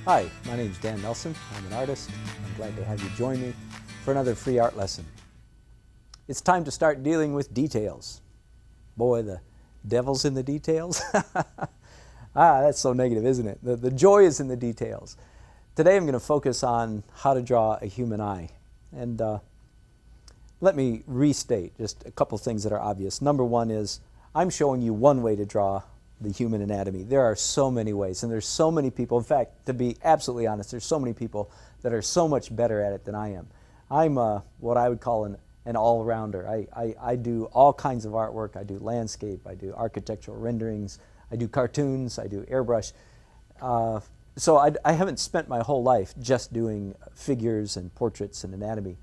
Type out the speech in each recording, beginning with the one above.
Hi, my name is Dan Nelson. I'm an artist. I'm glad to have you join me for another free art lesson. It's time to start dealing with details. Boy, the devil's in the details. That's so negative, isn't it? The joy is in the details. Today I'm going to focus on how to draw a human eye. And let me restate just a couple things that are obvious. Number one is I'm showing you one way to draw the human anatomy. There are so many ways, and there's so many people. In fact, to be absolutely honest, there's so many people that are so much better at it than I am. I'm what I would call an all-rounder. I do all kinds of artwork. I do landscape, I do architectural renderings, I do cartoons, I do airbrush. So I haven't spent my whole life just doing figures and portraits and anatomy.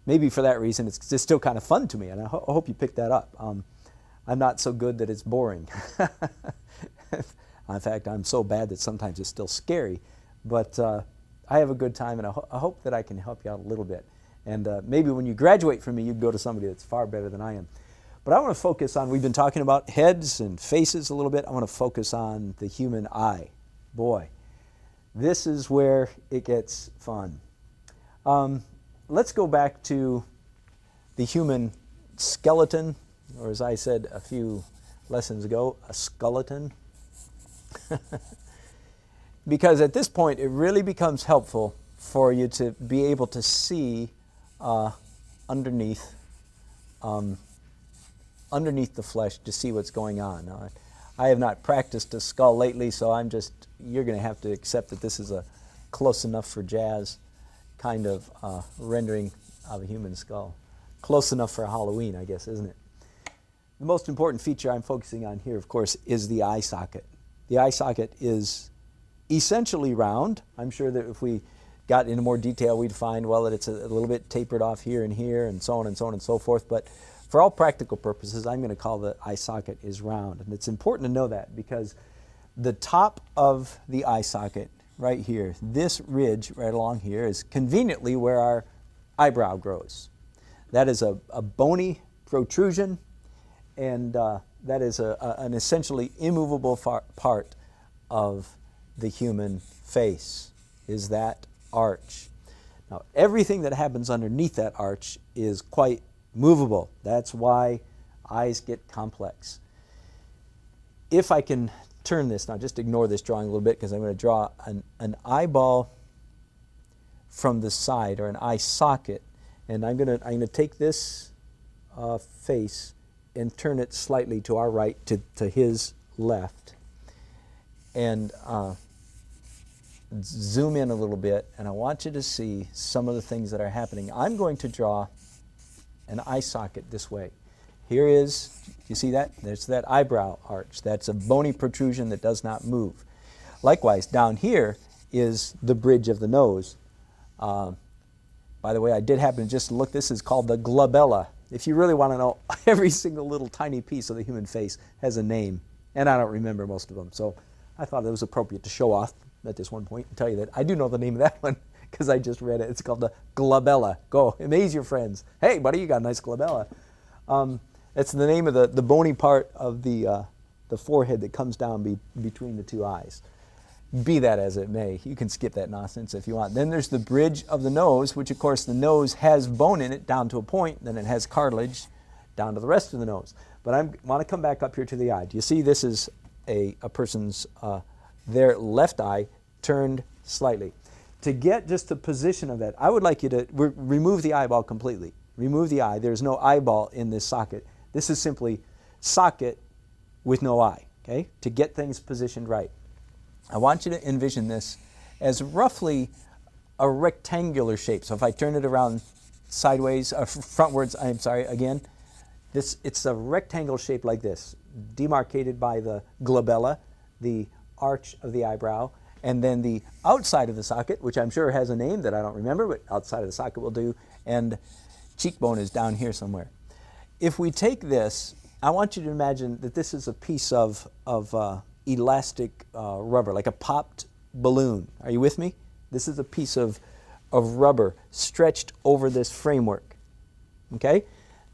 Maybe for that reason it's just still kind of fun to me, and I hope you picked that up. I'm not so good that it's boring. In fact, I'm so bad that sometimes it's still scary. But I have a good time, and I hope that I can help you out a little bit. And maybe when you graduate from me, you can go to somebody that's far better than I am. But I want to focus on, we've been talking about heads and faces a little bit. I want to focus on the human eye. Boy, this is where it gets fun. Let's go back to the human skeleton, or as I said a few lessons ago, a skeleton. Because at this point it really becomes helpful for you to be able to see underneath the flesh, to see what's going on. Now, I have not practiced a skull lately, so you're going to have to accept that this is a close enough for jazz kind of rendering of a human skull. Close enough for Halloween, I guess, isn't it? The most important feature I'm focusing on here, of course, is the eye socket. The eye socket is essentially round. I'm sure that if we got into more detail, we'd find, well, that it's a little bit tapered off here, and so on and so on and so forth. But for all practical purposes, I'm going to call the eye socket is round. And it's important to know that because the top of the eye socket right here, this ridge right along here, is conveniently where our eyebrow grows. That is a bony protrusion, and that is an essentially immovable part of the human face, is that arch. Now, everything that happens underneath that arch is quite movable. That's why eyes get complex. If I can turn this, now just ignore this drawing a little bit because I'm going to draw an eyeball from the side, or an eye socket, and I'm going to take this face and turn it slightly to our right, to his left, and zoom in a little bit, and I want you to see some of the things that are happening. I'm going to draw an eye socket this way. Here is, you see that? There's that eyebrow arch. That's a bony protrusion that does not move. Likewise, down here is the bridge of the nose. By the way, I did happen to just look, this is called the glabella. If you really want to know, every single little tiny piece of the human face has a name, and I don't remember most of them. So I thought it was appropriate to show off at this one point and tell you that I do know the name of that one because I just read it. It's called the glabella. Go, amaze your friends. Hey, buddy, you got a nice glabella. It's the name of the bony part of the forehead that comes down between the two eyes. Be that as it may, you can skip that nonsense if you want. Then there's the bridge of the nose, which of course the nose has bone in it down to a point, then it has cartilage down to the rest of the nose. But I want to come back up here to the eye. Do you see this is a person's, their left eye turned slightly. To get just the position of that, I would like you to remove the eyeball completely. Remove the eye. There's no eyeball in this socket. This is simply socket with no eye, okay? To get things positioned right. I want you to envision this as roughly a rectangular shape. So if I turn it around sideways, frontwards, I'm sorry, again, it's a rectangle shape like this, demarcated by the glabella, the arch of the eyebrow, and then the outside of the socket, which I'm sure has a name that I don't remember, but outside of the socket will do, and cheekbone is down here somewhere. If we take this, I want you to imagine that this is a piece of elastic rubber, like a popped balloon. Are you with me? This is a piece of rubber stretched over this framework. Okay?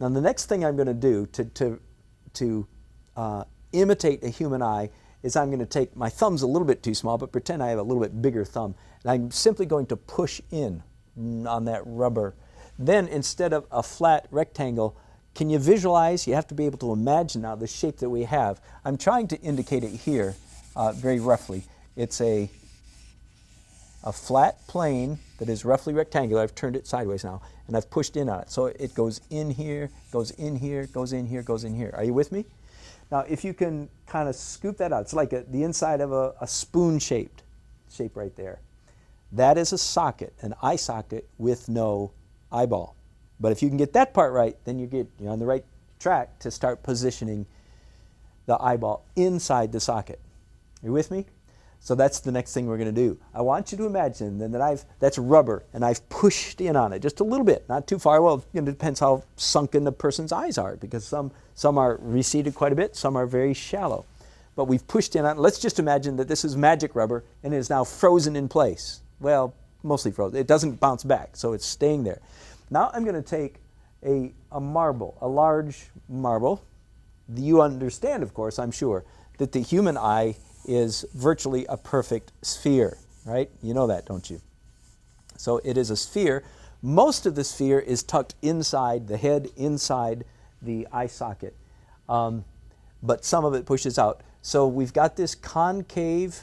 Now the next thing I'm going to do to imitate a human eye is I'm going to take, my thumb's a little bit too small, but pretend I have a little bit bigger thumb. And I'm simply going to push in on that rubber. Then instead of a flat rectangle, can you visualize? You have to be able to imagine now the shape that we have. I'm trying to indicate it here very roughly. It's a flat plane that is roughly rectangular. I've turned it sideways now, and I've pushed in on it. So it goes in here, goes in here, goes in here, goes in here. Are you with me? Now, if you can kind of scoop that out, it's like the inside of a spoon-shaped shape right there. That is a socket, an eye socket with no eyeball. But if you can get that part right, then you're on the right track to start positioning the eyeball inside the socket. Are you with me? So that's the next thing we're going to do. I want you to imagine then that that's rubber, and I've pushed in on it just a little bit, not too far. Well, it depends how sunken the person's eyes are, because some are receded quite a bit, some are very shallow. But we've pushed in on it. Let's just imagine that this is magic rubber, and it is now frozen in place. Well, mostly frozen. It doesn't bounce back, so it's staying there. Now I'm going to take a marble, a large marble. You understand, of course, I'm sure, that the human eye is virtually a perfect sphere, right? You know that, don't you? So it is a sphere. Most of the sphere is tucked inside the head, inside the eye socket, but some of it pushes out. So we've got this concave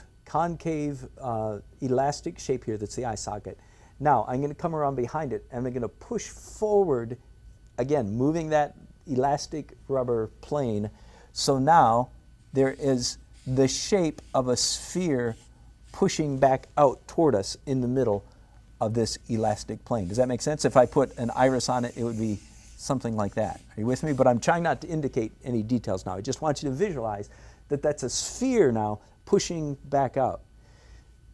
elastic shape here that's the eye socket. Now I'm going to come around behind it, and I'm going to push forward, again, moving that elastic rubber plane. So now there is the shape of a sphere pushing back out toward us in the middle of this elastic plane. Does that make sense? If I put an iris on it, it would be something like that. Are you with me? But I'm trying not to indicate any details now. I just want you to visualize that that's a sphere now pushing back out.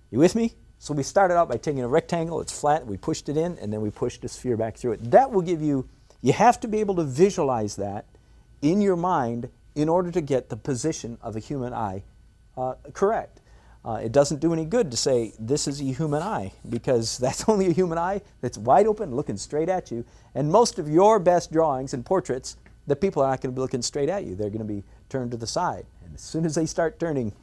You with me? So we started out by taking a rectangle, it's flat, we pushed it in, and then we pushed the sphere back through it. That will give you have to be able to visualize that in your mind in order to get the position of a human eye correct. It doesn't do any good to say this is a human eye, because that's only a human eye that's wide open, looking straight at you. And most of your best drawings and portraits, the people are not going to be looking straight at you. They're going to be turned to the side. And as soon as they start turning,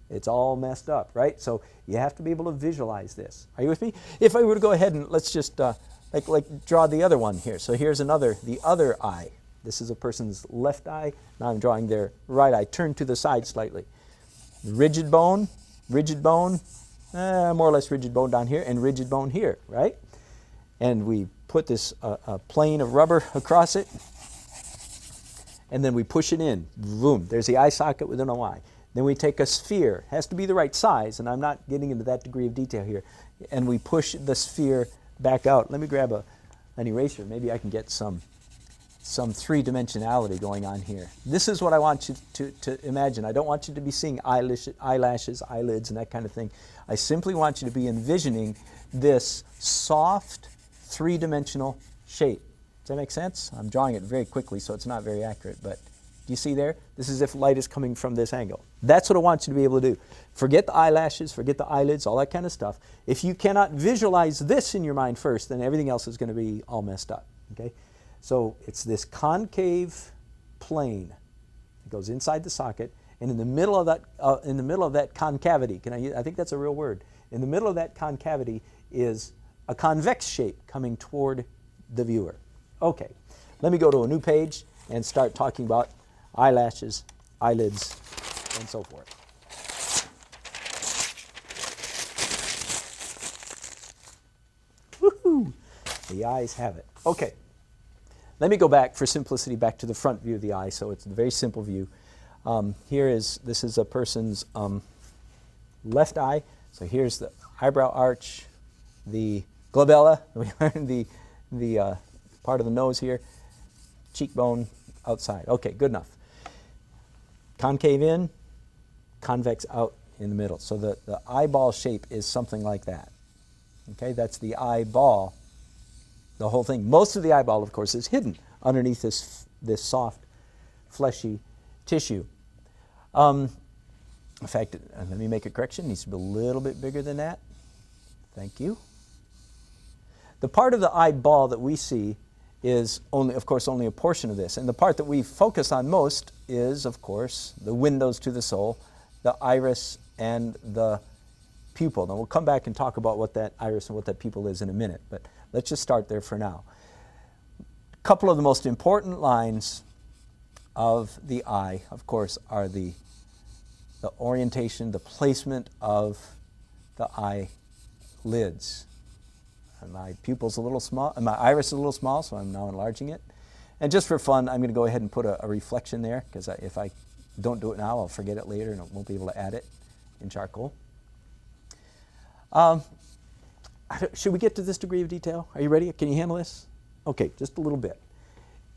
it's all messed up, right? So you have to be able to visualize this. Are you with me? If I were to go ahead and let's just like draw the other one here. So here's the other eye. This is a person's left eye. Now I'm drawing their right eye. Turn to the side slightly. Rigid bone, more or less rigid bone down here, and rigid bone here, right? And we put this plane of rubber across it, and then we push it in. Boom, there's the eye socket with an eye. Then we take a sphere, has to be the right size, and I'm not getting into that degree of detail here, and we push the sphere back out. Let me grab an eraser. Maybe I can get some three-dimensionality going on here. This is what I want you to imagine. I don't want you to be seeing eyelashes, eyelids, and that kind of thing. I simply want you to be envisioning this soft, three-dimensional shape. Does that make sense? I'm drawing it very quickly, so it's not very accurate, but do you see there? This is if light is coming from this angle. That's what I want you to be able to do. Forget the eyelashes, forget the eyelids, all that kind of stuff. If you cannot visualize this in your mind first, then everything else is going to be all messed up, okay? So it's this concave plane. It goes inside the socket, and in the middle of that concavity, I think that's a real word. In the middle of that concavity is a convex shape coming toward the viewer. Okay, let me go to a new page and start talking about eyelashes, eyelids, and so forth. Woohoo! The eyes have it. Okay. Let me go back, for simplicity, back to the front view of the eye, so it's a very simple view. This is a person's left eye. So here's the eyebrow arch, the glabella, the part of the nose here, cheekbone outside. Okay, good enough. Concave in, convex out in the middle. So the eyeball shape is something like that. Okay, that's the eyeball. The whole thing. Most of the eyeball, of course, is hidden underneath this soft, fleshy tissue. In fact, let me make a correction. It needs to be a little bit bigger than that. Thank you. The part of the eyeball that we see is only a portion of this. And the part that we focus on most is, of course, the windows to the soul, the iris and the pupil. Now we'll come back and talk about what that iris and what that pupil is in a minute, but let's just start there for now. A couple of the most important lines of the eye, of course, are the orientation, the placement of the eyelids. And my pupil's a little small, and my iris is a little small, so I'm now enlarging it. And just for fun, I'm going to go ahead and put a reflection there, because if I don't do it now, I'll forget it later and I won't be able to add it in charcoal. Should we get to this degree of detail? Are you ready? Can you handle this? Okay, just a little bit.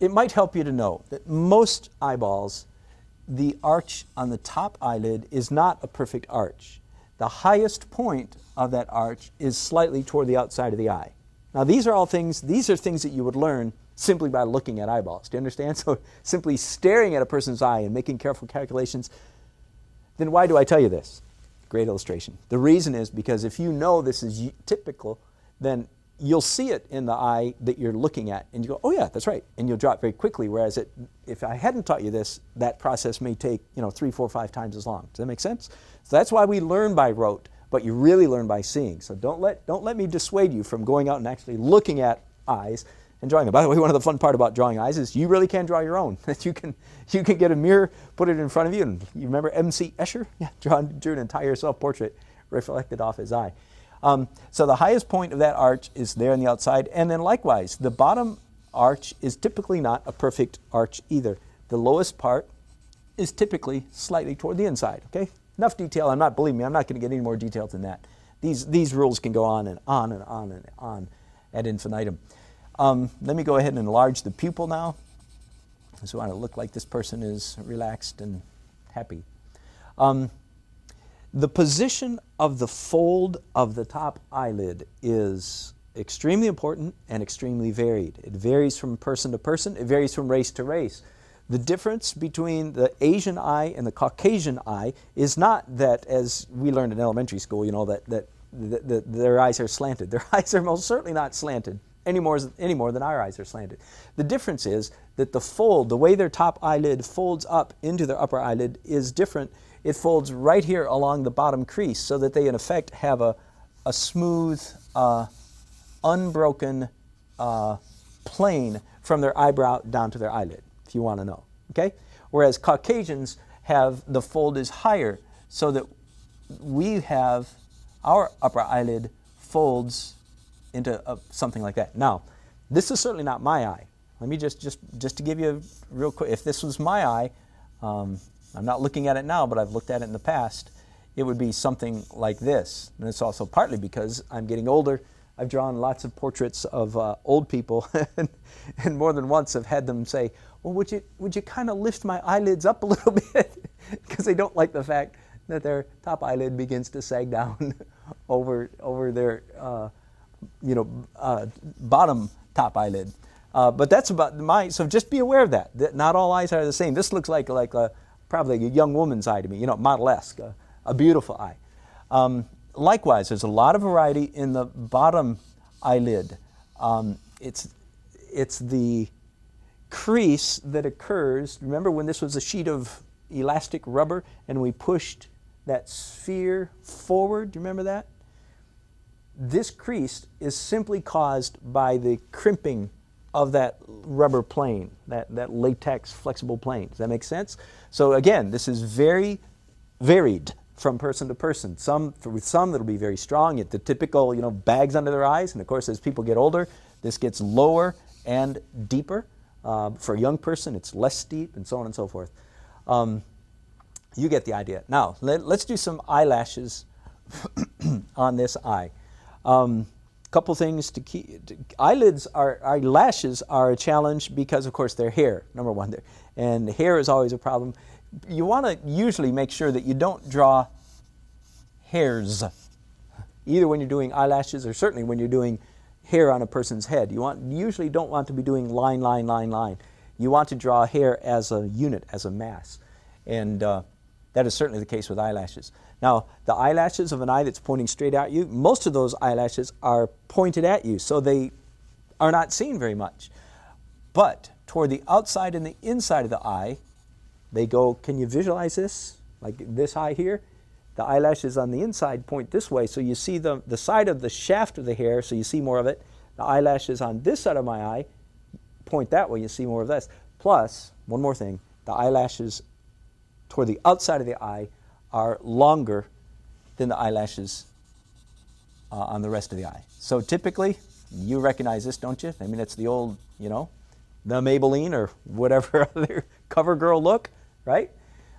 It might help you to know that most eyeballs, the arch on the top eyelid is not a perfect arch. The highest point of that arch is slightly toward the outside of the eye. Now these are things that you would learn simply by looking at eyeballs. Do you understand? So simply staring at a person's eye and making careful calculations. Then why do I tell you this? Great illustration. The reason is because if you know this is typical, then you'll see it in the eye that you're looking at and you go, oh yeah, that's right. And you'll draw it very quickly, whereas if I hadn't taught you this, that process may take 3, 4, 5 times as long. Does that make sense? So that's why we learn by rote, but you really learn by seeing. So don't let me dissuade you from going out and actually looking at eyes and drawing them. By the way, one of the fun part about drawing eyes is you really can draw your own. That you can get a mirror, put it in front of you, and you remember M.C. Escher? Yeah, drew an entire self-portrait reflected off his eye. So the highest point of that arch is there on the outside, and then likewise, the bottom arch is typically not a perfect arch either. The lowest part is typically slightly toward the inside. Okay, enough detail. Believe me, I'm not going to get any more detailed than that. These rules can go on and on and on and on ad infinitum. Let me go ahead and enlarge the pupil now. So I want to look like this person is relaxed and happy. The position of the fold of the top eyelid is extremely important and extremely varied. It varies from person to person. It varies from race to race. The difference between the Asian eye and the Caucasian eye is not that, as we learned in elementary school, that their eyes are slanted. Their eyes are most certainly not slanted any more than our eyes are slanted. The difference is that the fold, the way their top eyelid folds up into their upper eyelid is different. It folds right here along the bottom crease so that they in effect have a smooth, unbroken plane from their eyebrow down to their eyelid, if you want to know. Okay? Whereas Caucasians have the fold is higher so that we have our upper eyelid folds into something like that. Now, this is certainly not my eye. Let me just to give you a real quick, if this was my eye, I'm not looking at it now, but I've looked at it in the past, it would be something like this. And it's also partly because I'm getting older. I've drawn lots of portraits of old people, and more than once I've had them say, well, would you kind of lift my eyelids up a little bit? Because they don't like the fact that their top eyelid begins to sag down over their bottom top eyelid. But that's about so just be aware of that not all eyes are the same. This looks like probably a young woman's eye to me, model-esque, a beautiful eye. Likewise, there's a lot of variety in the bottom eyelid. It's the crease that occurs. Remember when this was a sheet of elastic rubber and we pushed that sphere forward? Do you remember that? This crease is simply caused by the crimping of that rubber plane, that latex flexible plane. Does that make sense? So again, this is very varied from person to person. With some it'll be very strong, the typical bags under their eyes, and of course as people get older, this gets lower and deeper. For a young person, it's less steep, and so on and so forth. You get the idea. Now, let's do some eyelashes on this eye. Couple things to keep. Eyelashes are a challenge because, of course, they're hair, number one. And hair is always a problem. You want to usually make sure that you don't draw hairs, either when you're doing eyelashes or certainly when you're doing hair on a person's head. You usually don't want to be doing line, line, line, line. You want to draw hair as a unit, as a mass. And that is certainly the case with eyelashes. Now, the eyelashes of an eye that's pointing straight at you, most of those eyelashes are pointed at you, so they are not seen very much. But toward the outside and the inside of the eye, they go, can you visualize this? like this eye here, the eyelashes on the inside point this way, so you see the side of the shaft of the hair, so you see more of it. The eyelashes on this side of my eye point that way, you see more of this. Plus, one more thing, the eyelashes toward the outside of the eye are longer than the eyelashes on the rest of the eye. So typically, you recognize this, don't you? I mean, it's the old, you know, the Maybelline or whatever other CoverGirl look, right?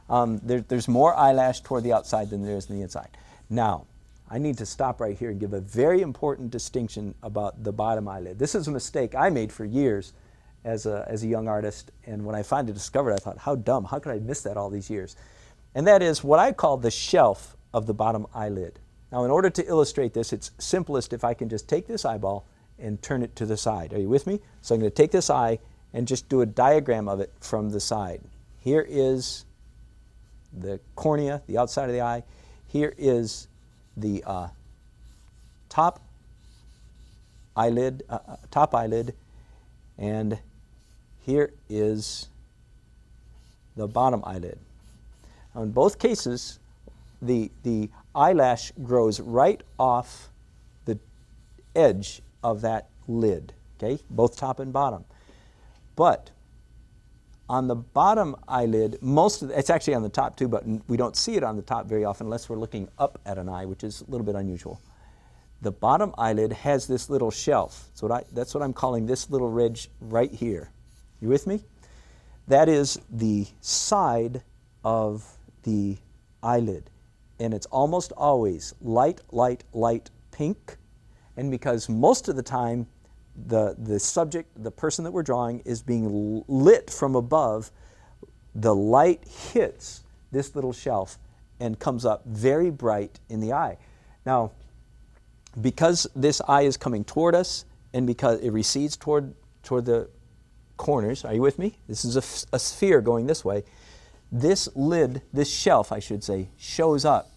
There's more eyelash toward the outside than there is on the inside. Now, I need to stop right here and give a very important distinction about the bottom eyelid. This is a mistake I made for years as a young artist, and when I finally discovered it, I thought, how dumb, how could I miss that all these years? And that is what I call the shelf of the bottom eyelid. Now, in order to illustrate this, it's simplest if I can just take this eyeball and turn it to the side. Are you with me? So I'm going to take this eye and just do a diagram of it from the side. Here is the cornea, the outside of the eye. Here is the top eyelid, and here is the bottom eyelid. Now, in both cases, the eyelash grows right off the edge of that lid, okay, both top and bottom. But on the bottom eyelid, it's actually on the top too, but we don't see it on the top very often unless we're looking up at an eye, which is a little bit unusual. The bottom eyelid has this little shelf. So that's what I'm calling this little ridge right here. You with me? That is the side of the eyelid. And it's almost always light, light, light pink. And because most of the time the subject, the person that we're drawing, is being lit from above, the light hits this little shelf and comes up very bright in the eye. Now, because this eye is coming toward us and because it recedes toward the corners, are you with me? This is a sphere going this way. This lid, this shelf, I should say, shows up,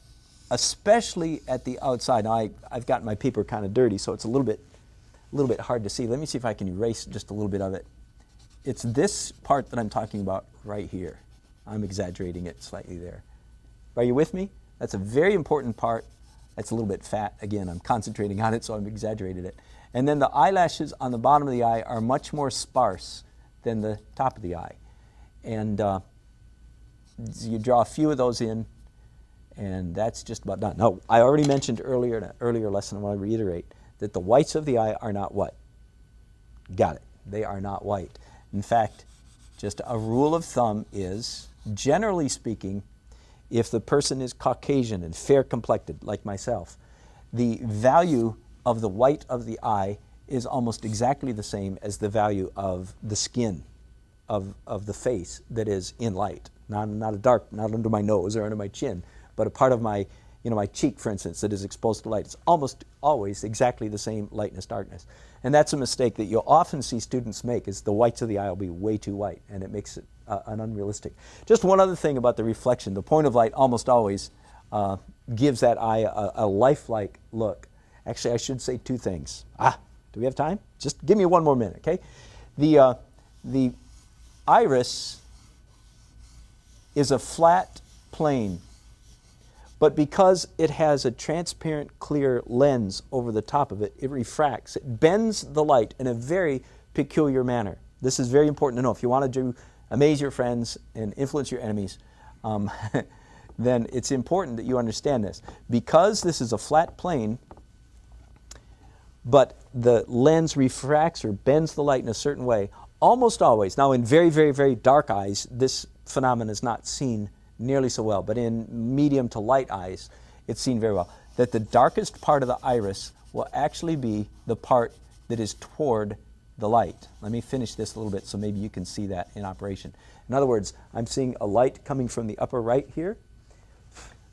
especially at the outside. Now, I've gotten my paper kind of dirty, so it's a little bit hard to see. Let me see if I can erase just a little bit of it. It's this part that I'm talking about right here. I'm exaggerating it slightly there. Are you with me? That's a very important part. It's a little bit fat. Again, I'm concentrating on it, so I've exaggerated it. And then the eyelashes on the bottom of the eye are much more sparse than the top of the eye. And you draw a few of those in, and that's just about done. Now, I already mentioned earlier in an earlier lesson, I want to reiterate, that the whites of the eye are not what? Got it. They are not white. In fact, just a rule of thumb is, generally speaking, if the person is Caucasian and fair-complected, like myself, the value of the white of the eye is almost exactly the same as the value of the skin of the face that is in light. Not under my nose or under my chin, but a part of my, my cheek, for instance, that is exposed to light. It's almost always exactly the same lightness, darkness. And that's a mistake that you'll often see students make, is the whites of the eye will be way too white, and it makes it an unrealistic. Just one other thing about the reflection. The point of light almost always gives that eye a lifelike look. Actually, I should say two things. Do we have time? Just give me one more minute, okay? The iris is a flat plane, but because it has a transparent, clear lens over the top of it, it refracts. It bends the light in a very peculiar manner. This is very important to know. If you want to amaze your friends and influence your enemies, then it's important that you understand this. Because this is a flat plane, but the lens refracts or bends the light in a certain way, almost always. Now, in very, very, very dark eyes, this phenomenon is not seen nearly so well, but in medium to light eyes, it's seen very well. That the darkest part of the iris will actually be the part that is toward the light. Let me finish this a little bit so maybe you can see that in operation. In other words, I'm seeing a light coming from the upper right here.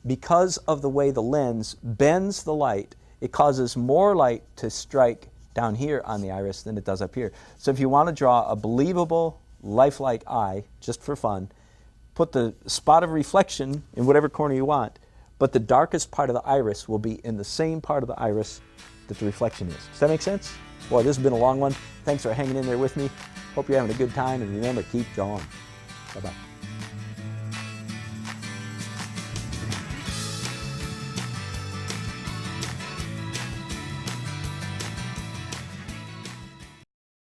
Because of the way the lens bends the light, it causes more light to strike down here on the iris than it does up here. So if you want to draw a believable, lifelike eye, just for fun, put the spot of reflection in whatever corner you want, but the darkest part of the iris will be in the same part of the iris that the reflection is. Does that make sense? Boy, this has been a long one. Thanks for hanging in there with me. Hope you're having a good time, and remember, keep drawing. Bye-bye.